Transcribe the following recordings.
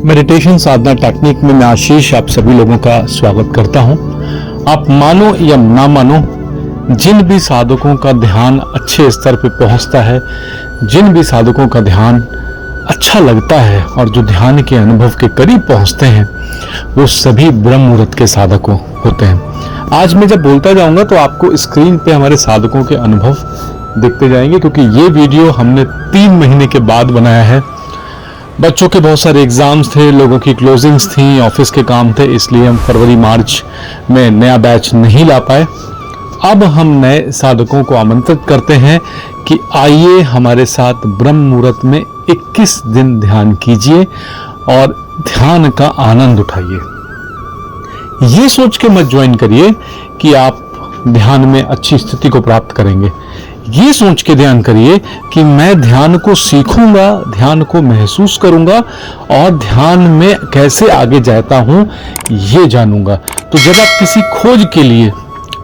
Meditation साधना technique में मैं आशीष आप सभी लोगों का स्वागत करता हूं। आप मानो या ना मानो, जिन भी साधकों का ध्यान अच्छे स्तर पे पहुंचता है, जिन भी साधकों का ध्यान अच्छा लगता है और जो ध्यान के अनुभव के करीब पहुंचते हैं, वो सभी ब्रह्म मुहूर्त के साधक होते हैं। आज मैं जब बोलता जाऊंगा तो आपको स्क्रीन पे हमारे साधकों के अनुभव दिखते जाएंगे, क्योंकि ये वीडियो हमने 3 महीने के बाद बनाया है। बच्चों के बहुत सारे एग्जाम्स थे, लोगों की क्लोजिंग्स थी, ऑफिस के काम थे, इसलिए हम फरवरी मार्च में नया बैच नहीं ला पाए। अब हम नए साधकों को आमंत्रित करते हैं कि आइए हमारे साथ ब्रह्म मुहूर्त में 21 दिन ध्यान कीजिए और ध्यान का आनंद उठाइए। ये सोच के मत ज्वाइन करिए कि आप ध्यान में अच्छी स्थिति को प्राप्त करेंगे। ये सोच के ध्यान करिए कि मैं ध्यान को सीखूंगा, ध्यान को महसूस करूंगा और ध्यान में कैसे आगे जाता हूं ये जानूंगा। तो जब आप किसी खोज के लिए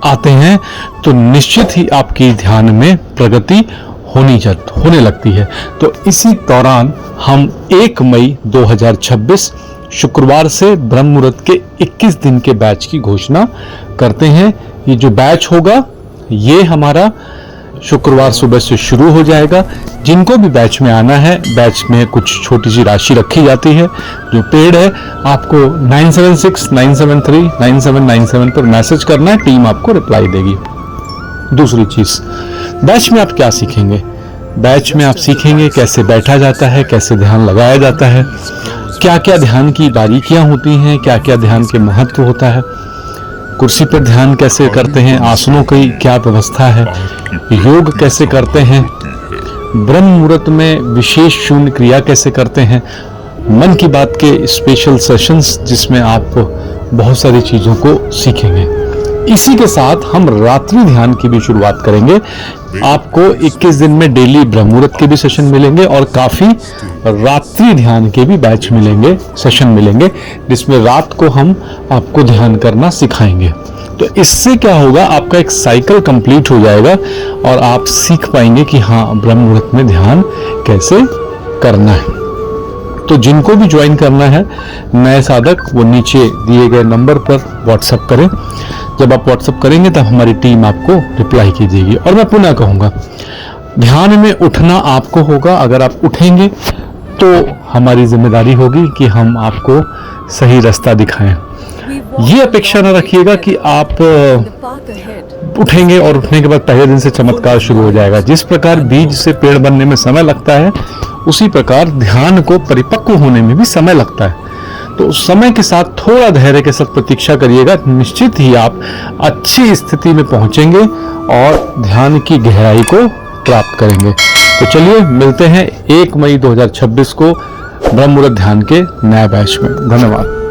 आते हैं तो निश्चित ही आपकी ध्यान में प्रगति होने लगती है। तो इसी दौरान हम 1 मई 2026 शुक्रवार से ब्रह्म मुहूर्त के 21 दिन के बैच की घोषणा करते हैं। ये जो बैच होगा ये हमारा शुक्रवार सुबह से शुरू हो जाएगा। जिनको भी बैच में आना है, बैच में कुछ छोटी सी राशि रखी जाती है जो पेड है। आपको 9769739797 पर मैसेज करना है, टीम आपको रिप्लाई देगी। दूसरी चीज, बैच में आप क्या सीखेंगे? बैच में आप सीखेंगे कैसे बैठा जाता है, कैसे ध्यान लगाया जाता है, क्या क्या ध्यान की बारीकियां होती हैं, क्या क्या ध्यान के महत्व होता है, कुर्सी पर ध्यान कैसे करते हैं, आसनों की क्या व्यवस्था है, योग कैसे करते हैं, ब्रह्म मुहूर्त में विशेष शून्य क्रिया कैसे करते हैं, मन की बात के स्पेशल सेशंस जिसमें आप बहुत सारी चीजों को सीखेंगे। इसी के साथ हम रात्रि ध्यान की भी शुरुआत करेंगे। आपको 21 दिन में डेली ब्रह्म मुहूर्त के भी सेशन मिलेंगे और काफी रात्रि ध्यान के भी बैच मिलेंगे, सेशन मिलेंगे, जिसमें रात को हम आपको ध्यान करना सिखाएंगे। तो इससे क्या होगा, आपका एक साइकिल कंप्लीट हो जाएगा और आप सीख पाएंगे कि हाँ, ब्रह्म मुहूर्त में ध्यान कैसे करना है। तो जिनको भी ज्वाइन करना है नए साधक, वो नीचे दिए गए नंबर पर व्हाट्सएप करें। जब आप व्हाट्सएप करेंगे तब हमारी टीम आपको रिप्लाई कीजिएगी। और मैं पुनः कहूँगा, ध्यान में उठना आपको होगा। अगर आप उठेंगे तो हमारी जिम्मेदारी होगी कि हम आपको सही रास्ता दिखाएं। ये अपेक्षा न रखिएगा कि आप उठेंगे और उठने के बाद पहले दिन से चमत्कार शुरू हो जाएगा। जिस प्रकार बीज से पेड़ बनने में समय लगता है, उसी प्रकार ध्यान को परिपक्व होने में भी समय लगता है। तो समय के साथ थोड़ा धैर्य के साथ प्रतीक्षा करिएगा, निश्चित ही आप अच्छी स्थिति में पहुंचेंगे और ध्यान की गहराई को प्राप्त करेंगे। तो चलिए मिलते हैं 1 मई 2026 को ब्रह्म मुहूर्त ध्यान के नए बैच में। धन्यवाद।